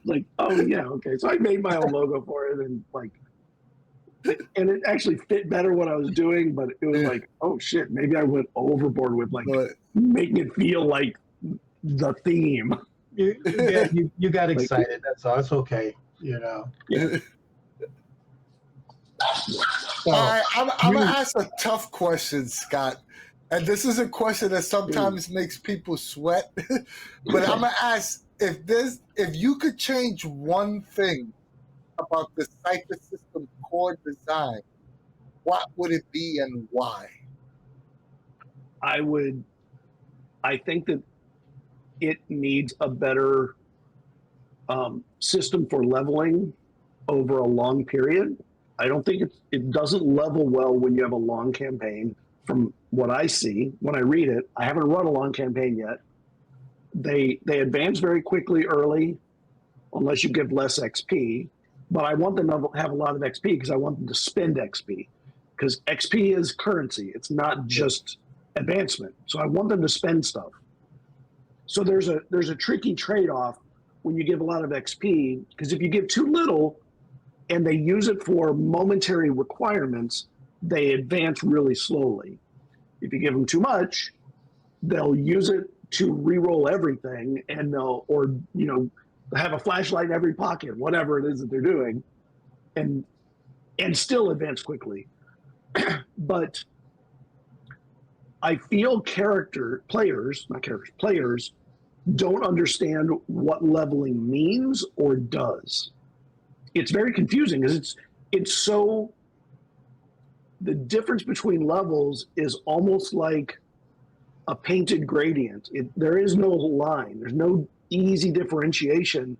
Like, oh yeah, okay. So I made my own logo for it, and it actually fit better what I was doing. But it was like, oh shit, maybe I went overboard with making it feel like the theme. You got excited. That's all. It's okay. Yeah. All right, I'm going to ask a tough question, Scott. And this is a question that sometimes makes people sweat. But I'm going to ask, if you could change one thing about the Cypher System core design, what would it be and why? I think that it needs a better system for leveling over a long period. I don't think it doesn't level well when you have a long campaign from what I see when I read it, I haven't run a long campaign yet. They advance very quickly early, unless you give less XP. But I want them to have a lot of XP because I want them to spend XP. Because XP is currency. It's not just advancement. So I want them to spend stuff. So there's a tricky trade-off when you give a lot of XP, because if you give too little and they use it for momentary requirements, they advance really slowly. If you give them too much, they'll use it to re-roll everything, and or have a flashlight in every pocket, whatever it is that they're doing, and still advance quickly. But I feel players don't understand what leveling means or does. It's very confusing because it's so, the difference between levels is almost like a painted gradient. There is no line. There's no easy differentiation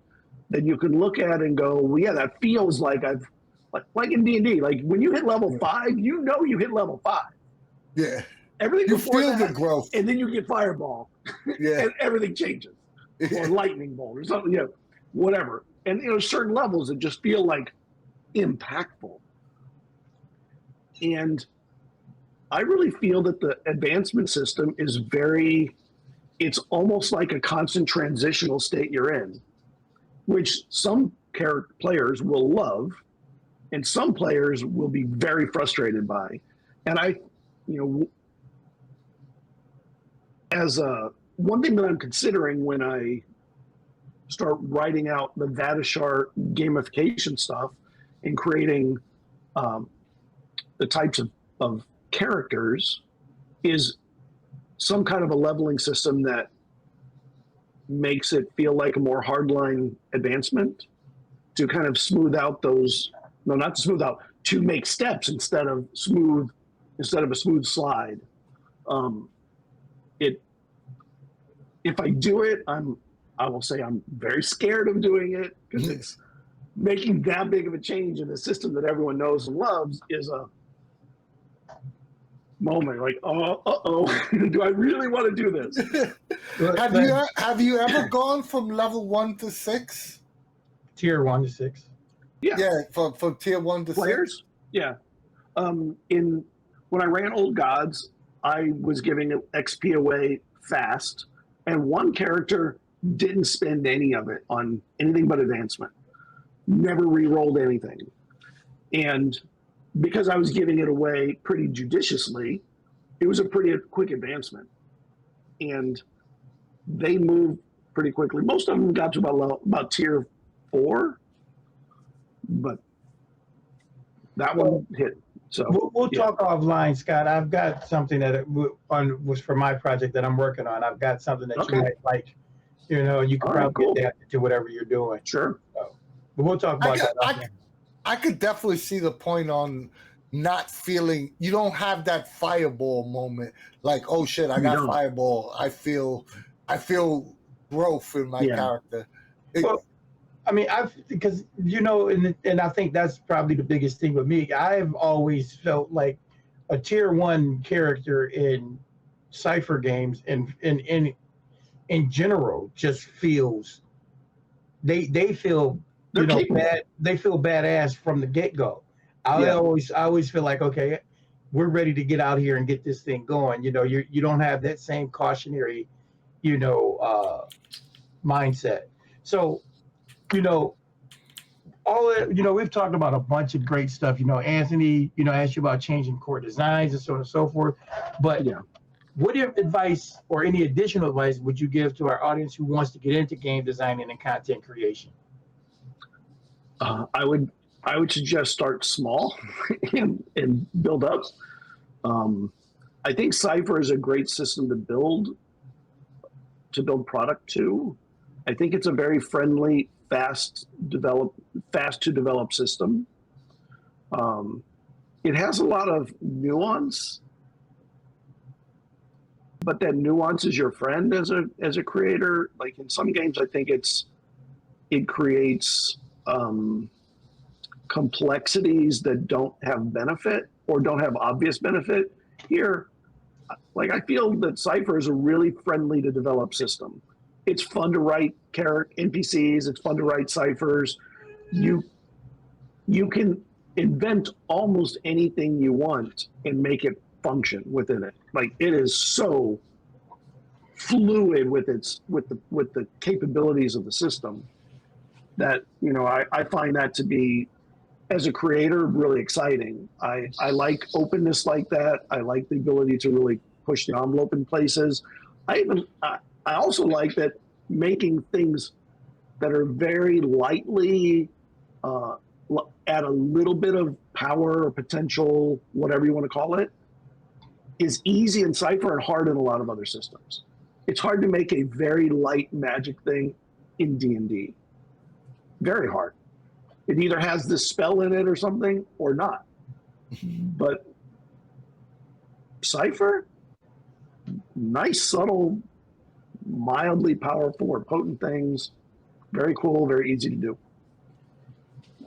that you can look at and go, well, yeah, that feels like like in D&D, like when you hit level 5, you hit level 5. Yeah. Everything You before feel that, the growth. and then you get fireball. Yeah. And everything changes. Or lightning bolt or something, whatever. And certain levels that just feel like impactful. And I really feel that the advancement system is it's almost like a constant transitional state you're in, which some players will love and some players will be very frustrated by. And one thing that I'm considering when I start writing out the Vadishar gamification stuff and creating the types of characters is some kind of a leveling system that makes it feel like a more hardline advancement to kind of smooth out not to smooth out, to make steps instead of a smooth slide. If I do it, I will say I'm very scared of doing it because it's making that big of a change in a system that everyone knows and loves is a moment like, do I really want to do this? Have you ever gone from level 1 to 6? Tier 1 to 6. Yeah, from tier 1 to players? 6? Yeah. When I ran Old Gods, I was giving XP away fast, and one character didn't spend any of it on anything but advancement. Never re-rolled anything. And because I was giving it away pretty judiciously, it was a pretty quick advancement. And they moved pretty quickly. Most of them got to about tier 4, but that one hit. So we'll talk offline, Scott. I've got something that was for my project that I'm working on. I've got something that you might like. You could probably adapt it to whatever you're doing. Sure. So, but we'll talk about that. I could definitely see the point on not feeling, you don't have that fireball moment. Like, oh shit, I got fireball. I feel growth in my character. Well, I mean, because and I think that's probably the biggest thing with me. I've always felt like a tier 1 character in Cypher games and in general just feels they feel bad. They feel badass from the get-go. I always feel like, okay, we're ready to get out here and get this thing going. You don't have that same cautionary, mindset. So, all that, we've talked about a bunch of great stuff. Anthony, asked you about changing core designs and so on and so forth. But what advice or any additional advice would you give to our audience who wants to get into game designing and content creation? I would suggest start small and build up. I think Cypher is a great system to build product to. I think it's a very friendly, fast to develop system. It has a lot of nuance, but that nuance is your friend as a creator. Like in some games, I think it creates complexities that don't have benefit or don't have obvious benefit. Here, like I feel that Cypher is a really friendly to develop system. It's fun to write NPCs. It's fun to write ciphers. You can invent almost anything you want and make it function within it. Like it is so fluid with the capabilities of the system that, you know, I find that to be, as a creator, really exciting. I like openness like that. I like the ability to really push the envelope in places. I also like that making things that are very lightly add a little bit of power or potential, whatever you want to call it, is easy in Cypher and hard in a lot of other systems. It's hard to make a very light magic thing in D&D. Very hard. It either has this spell in it or something or not. But Cypher, nice, subtle, mildly powerful or potent things. Very cool, very easy to do.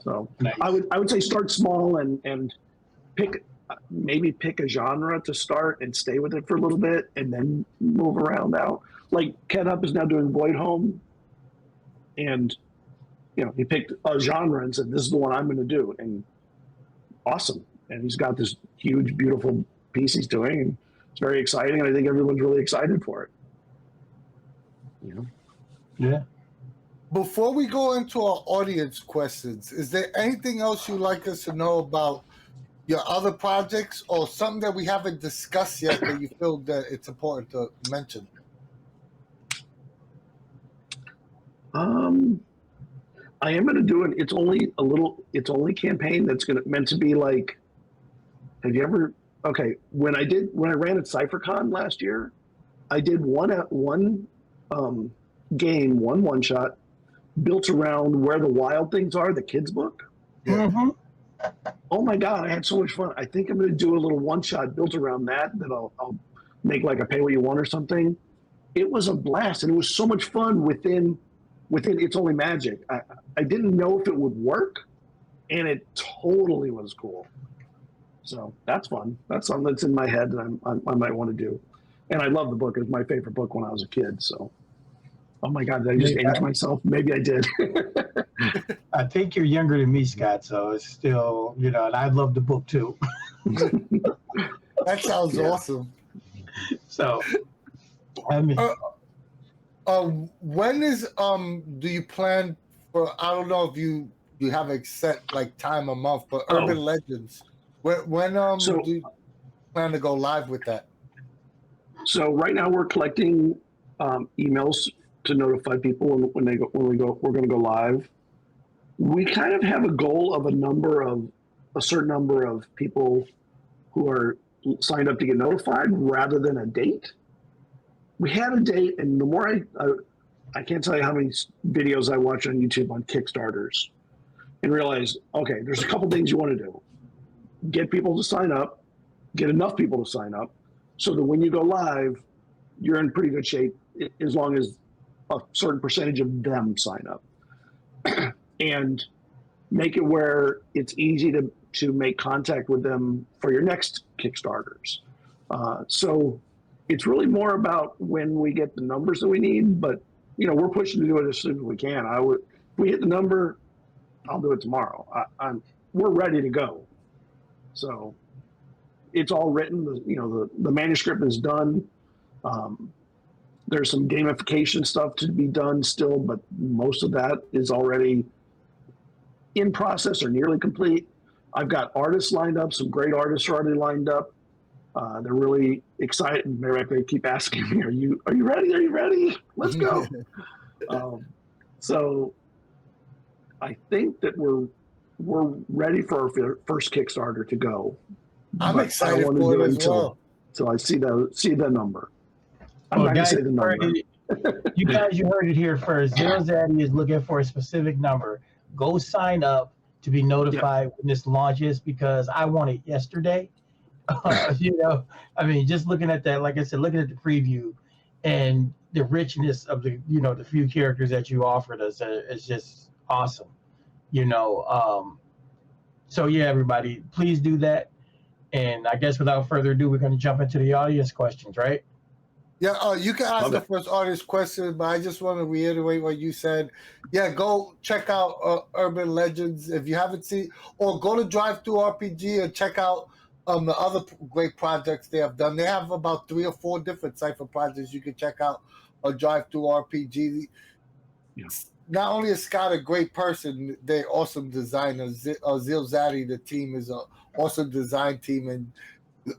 So nice. I would say start small and pick a genre to start and stay with it for a little bit and then move around out. Like Ken Up is now doing Void Home, and you know, he picked a genre and said, this is the one I'm going to do. And awesome. And he's got this huge, beautiful piece he's doing. And it's very exciting. And I think everyone's really excited for it. You know? Yeah. Before we go into our audience questions, is there anything else you'd like us to know about your other projects or something that we haven't discussed yet that you feel that it's important to mention? I am going to do it. It's only campaign that's meant to be like, have you ever, okay. When I ran at CypherCon last year, I did one game, one shot built around Where the Wild Things Are, the kids book. Yeah. Mm-hmm. Oh my God, I had so much fun. I think I'm going to do a little one shot built around that I'll make like a pay what you want or something. It was a blast. And it was so much fun within It's Only Magic. I didn't know if it would work, and it totally was cool. So that's fun. That's something that's in my head that I might want to do. And I love the book. It was my favorite book when I was a kid. So, oh my God, did I just age myself? Maybe I did. I think you're younger than me, Scott. So it's still, you know, and I love the book too. That sounds awesome. So, I mean. When is do you plan for? I don't know if you have a set like time a month, but Urban Legends. When do you plan to go live with that? So right now we're collecting emails to notify people when we're going to go live. We kind of have a goal of a certain number of people who are signed up to get notified rather than a date. We had a date, and the more I can't tell you how many videos I watch on YouTube on Kickstarters and realize, okay, there's a couple things you want to do. Get people to sign up, get enough people to sign up, so that when you go live, you're in pretty good shape as long as a certain percentage of them sign up. And make it where it's easy to make contact with them for your next Kickstarters. So it's really more about when we get the numbers that we need, but you know, we're pushing to do it as soon as we can. If we hit the number, I'll do it tomorrow. We're ready to go. So it's all written. The manuscript is done. There's some gamification stuff to be done still, but most of that is already in process or nearly complete. I've got artists lined up. Some great artists are already lined up. They're really excited. They keep asking me, "Are you ready? Are you ready? Let's go." So I think that we're ready for our first Kickstarter to go. I'm excited for it as well. So I see the number. I'm not going to say the number. You heard it here first. ZealZaddy is looking for a specific number. Go sign up to be notified when this launches, because I want it yesterday. You know, I mean, just looking at that, like I said, looking at the preview and the richness of the few characters that you offered us is just awesome. You know, so yeah, everybody, please do that. And I guess without further ado, we're going to jump into the audience questions, right? Yeah, you can ask the first audience question, but I just want to reiterate what you said. Yeah, go check out Urban Legends if you haven't seen, or go to Drive Through RPG and check out the other great projects they have done. They have about 3 or 4 different Cypher projects you can check out on Drive Through RPG. Yeah. Not only is Scott a great person, they're awesome designers. ZealZaddy, the team, is an awesome design team, and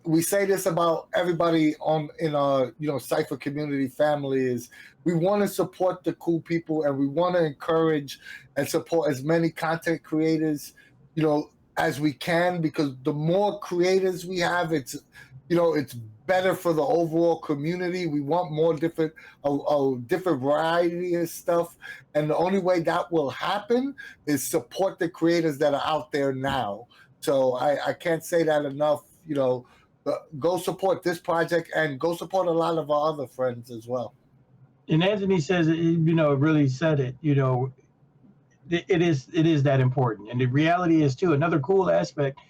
we say this about everybody in our Cypher community family is we want to support the cool people, and we want to encourage and support as many content creators as we can, because the more creators we have, it's better for the overall community. We want more different variety of stuff, and the only way that will happen is support the creators that are out there now. So I can't say that enough. Go support this project and go support a lot of our other friends as well. And Anthony says, really said it. It is that important. And the reality is too. Another cool aspect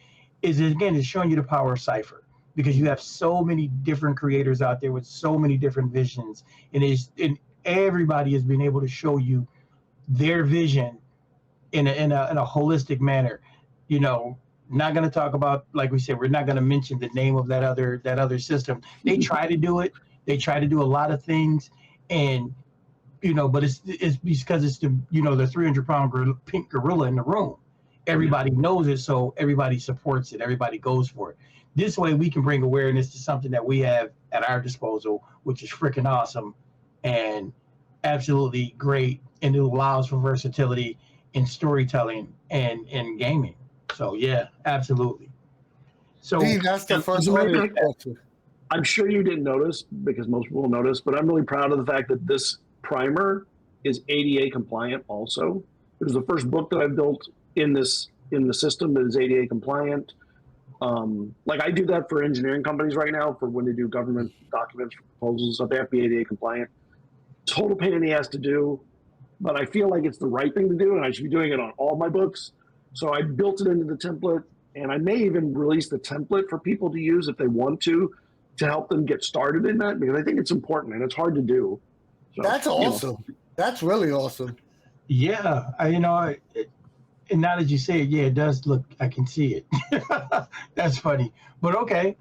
is, again, it's showing you the power of Cypher, because you have so many different creators out there with so many different visions, and everybody has been able to show you their vision in a holistic manner. Not going to talk about, like we said, we're not going to mention the name of that other system. They try to do it. They try to do a lot of things, and but it's because it's the 300-pound pink gorilla in the room. Everybody knows it, so everybody supports it. Everybody goes for it. This way, we can bring awareness to something that we have at our disposal, which is freaking awesome and absolutely great, and it allows for versatility in storytelling and in gaming. So yeah, absolutely. So Dean, that's the first audience question. I'm sure you didn't notice, because most people notice, but I'm really proud of the fact that this primer is ADA compliant also. It was the first book that I built in the system that is ADA compliant. Like I do that for engineering companies right now, for when they do government documents, proposals, so they have to be ADA compliant. Total pain in the ass to do, but I feel like it's the right thing to do, and I should be doing it on all my books. So I built it into the template, and I may even release the template for people to use if they want to help them get started in that, because I think it's important and it's hard to do. So, that's awesome. That's really awesome. Yeah, and now that you say it, yeah, it does look, I can see it. That's funny. But okay.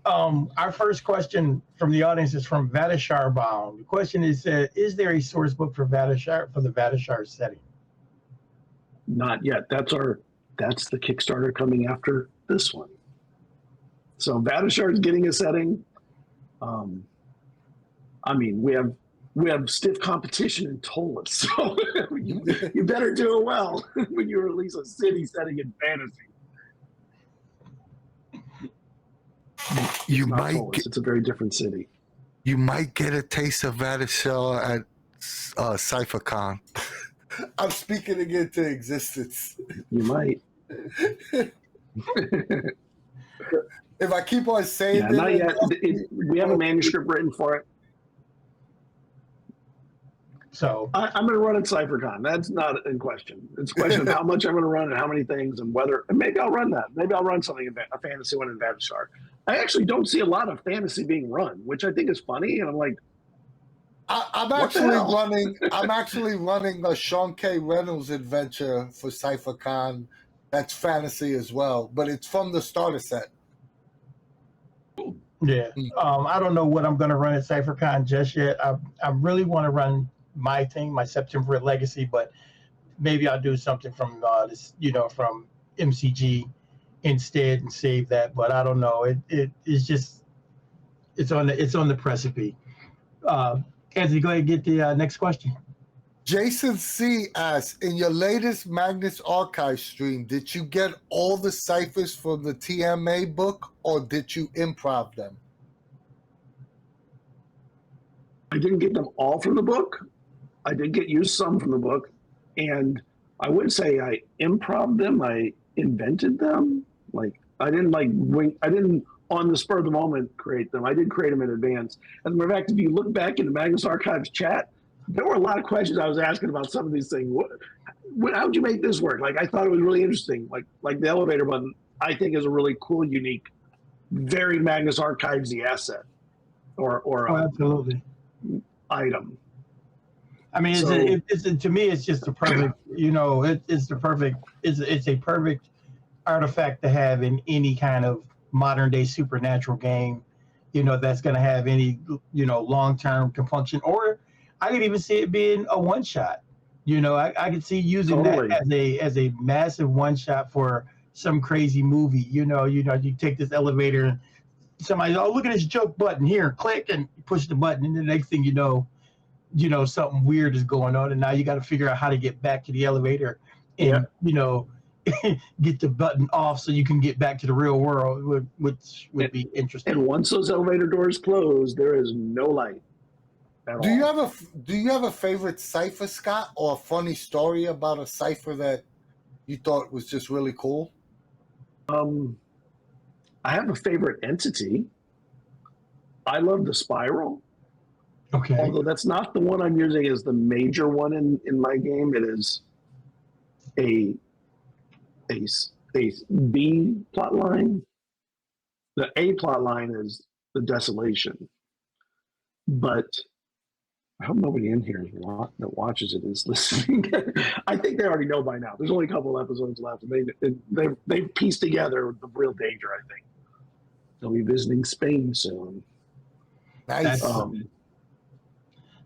Our first question from the audience is from Vadashar Bound. The question is there a source book for the Vadashar setting? Not yet. That's the Kickstarter coming after this one. So Vadashar is getting a setting. I mean, we have stiff competition in Tola, so you better do it well when you release a city setting in fantasy. You might it's a very different city. You might get a taste of Vadashar at CypherCon. I'm speaking it into existence. You might. If I keep on saying it, not yet. We have a manuscript written for it. So I'm going to run at CypherCon. That's not in question. It's a question of how much I'm going to run and how many things, and whether. And maybe I'll run that. Maybe I'll run something, a fantasy one in Vadashar. I actually don't see a lot of fantasy being run, which I think is funny. And I'm like, I'm actually running a Sean K. Reynolds adventure for CypherCon. That's fantasy as well, but it's from the starter set. Yeah, I don't know what I'm going to run at CypherCon just yet. I really want to run my thing, my September Legacy, but maybe I'll do something from from MCG instead and save that. But I don't know. It's just it's on the precipice. Anthony, go ahead and get the next question. Jason C. asks, in your latest Magnus Archive stream, did you get all the ciphers from the TMA book, or did you improv them? I didn't get them all from the book. I did use some from the book, and I wouldn't say I improv them. I invented them. Like I didn't on the spur of the moment create them. I did create them in advance. As a matter of fact, if you look back in the Magnus Archives chat, there were a lot of questions I was asking about some of these things. How'd you make this work? Like I thought it was really interesting. Like the elevator button, I think is a really cool, unique very Magnus Archives-y asset or absolutely. item. I mean, to me, it's just the perfect, it's a perfect artifact to have in any kind of modern day supernatural game, that's going to have any, long-term compunction. Or I could even see it being a one-shot. I could see using that as a massive one-shot for some crazy movie. You take this elevator and somebody, oh, look at this joke button here, click, and push the button, and the next thing you know, something weird is going on, and now you got to figure out how to get back to the elevator and, get the button off so you can get back to the real world, which would be interesting. And once those elevator doors close, there is no light at all. Do you have a favorite cipher, Scott, or a funny story about a cipher that you thought was just really cool? I have a favorite entity. I love the spiral. Okay. Although that's not the one I'm using as the major one in my game. It is a B plot line. The A plot line is the desolation. But I hope nobody in here that watches it is listening. I think they already know by now. There's only a couple of episodes left, and they've pieced together the real danger, I think. They'll be visiting Spain soon. Nice.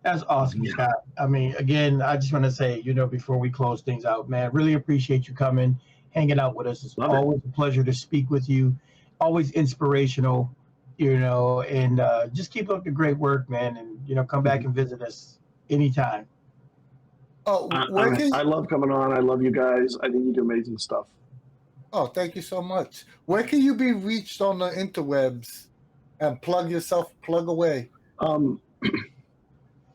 That's awesome, Scott. I mean, again, I just want to say, before we close things out, man, really appreciate you coming, hanging out with us. It's always a pleasure to speak with you. Always inspirational, and just keep up the great work, man. And, come back and visit us anytime. Oh, I love coming on. I love you guys. I think you do amazing stuff. Oh, thank you so much. Where can you be reached on the interwebs? And plug away.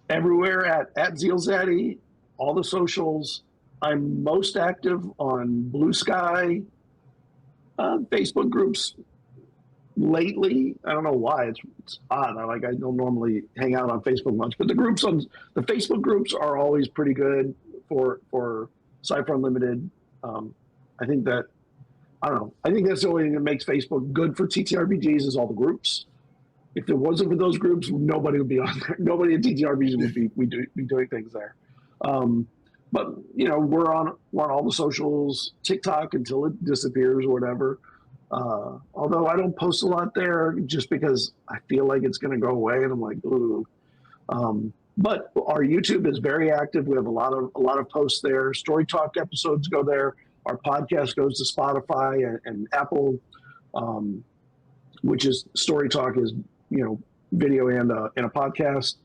Everywhere at ZealZaddy, all the socials. I'm most active on Blue Sky, Facebook groups lately. I don't know why. It's odd. I don't normally hang out on Facebook much, but the Facebook groups are always pretty good for Cypher Unlimited. I think that's the only thing that makes Facebook good for TTRPGs is all the groups. If it wasn't for those groups, nobody would be on there. Nobody at TTRPGs would be doing things there. But we're on all the socials, TikTok until it disappears or whatever. Although I don't post a lot there just because I feel like it's going to go away, and I'm like, ooh. But our YouTube is very active. We have a lot of posts there. Story Talk episodes go there. Our podcast goes to Spotify and Apple, which is Story Talk is video and a podcast,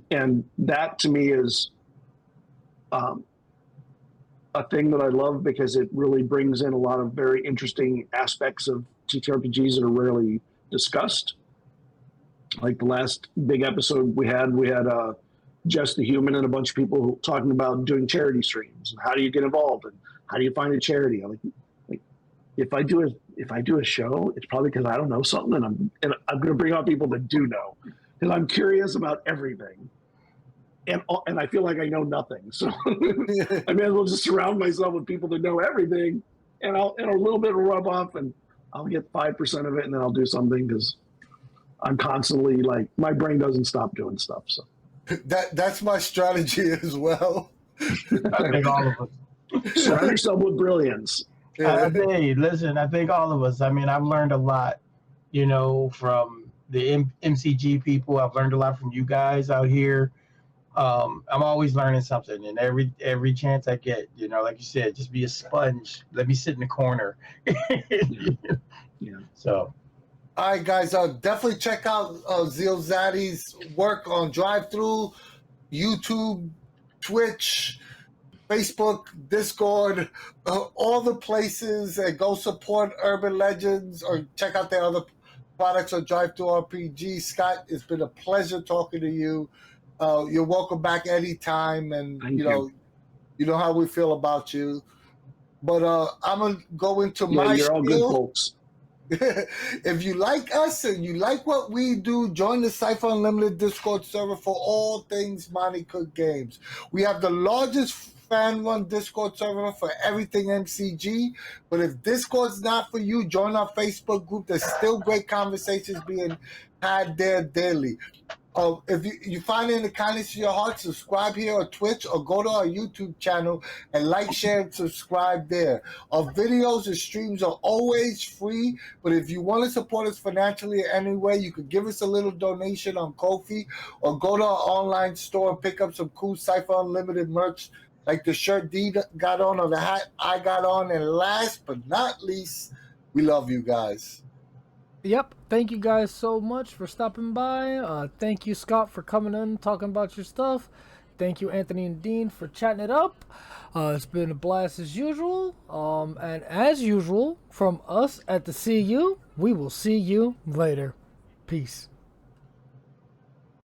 and that to me is a thing that I love because it really brings in a lot of very interesting aspects of TTRPGs that are rarely discussed. Like the last big episode we had Jess the Human and a bunch of people talking about doing charity streams and how do you get involved and how do you find a charity. I'm like if I do a show, it's probably because I don't know something, and I'm going to bring on people that do know, because I'm curious about everything, and I feel like I know nothing. So I may as well just surround myself with people that know everything, and a little bit will rub off, and I'll get 5% of it, and then I'll do something because I'm constantly my brain doesn't stop doing stuff. So that's my strategy as well. I think all of us. Surround yourself with brilliance. I think all of us. I mean, I've learned a lot, from the MCG people. I've learned a lot from you guys out here. I'm always learning something, and every chance I get, like you said, just be a sponge. Let me sit in the corner. Yeah. So. All right, guys, definitely check out ZealZaddy's work on Drive-Thru, YouTube, Twitch, Facebook, Discord, all the places, and go support Urban Legends or check out their other products on Drive-Thru RPG. Scott, it's been a pleasure talking to you. You're welcome back anytime, and Thank you know how we feel about you. But I'm gonna go into my you're all good spiel. folks. If you like us and you like what we do, join the Cypher Unlimited Discord server for all things Monty Cook games. We have the largest fan-run Discord server for everything MCG. But if Discord's not for you, join our Facebook group. There's still great conversations being had there daily. If you find it in the kindness of your heart, subscribe here on Twitch or go to our YouTube channel and like, share, and subscribe there. Our videos and streams are always free, but if you want to support us financially in any way, you could give us a little donation on Ko-fi or go to our online store and pick up some cool Cypher Unlimited merch like the shirt D got on or the hat I got on. And last but not least, we love you guys. Yep. Thank you guys so much for stopping by. Thank you, Scott, for coming in, talking about your stuff. Thank you, Anthony and Dean, for chatting it up. It's been a blast as usual. And as usual, from us at the CU, we will see you later. Peace.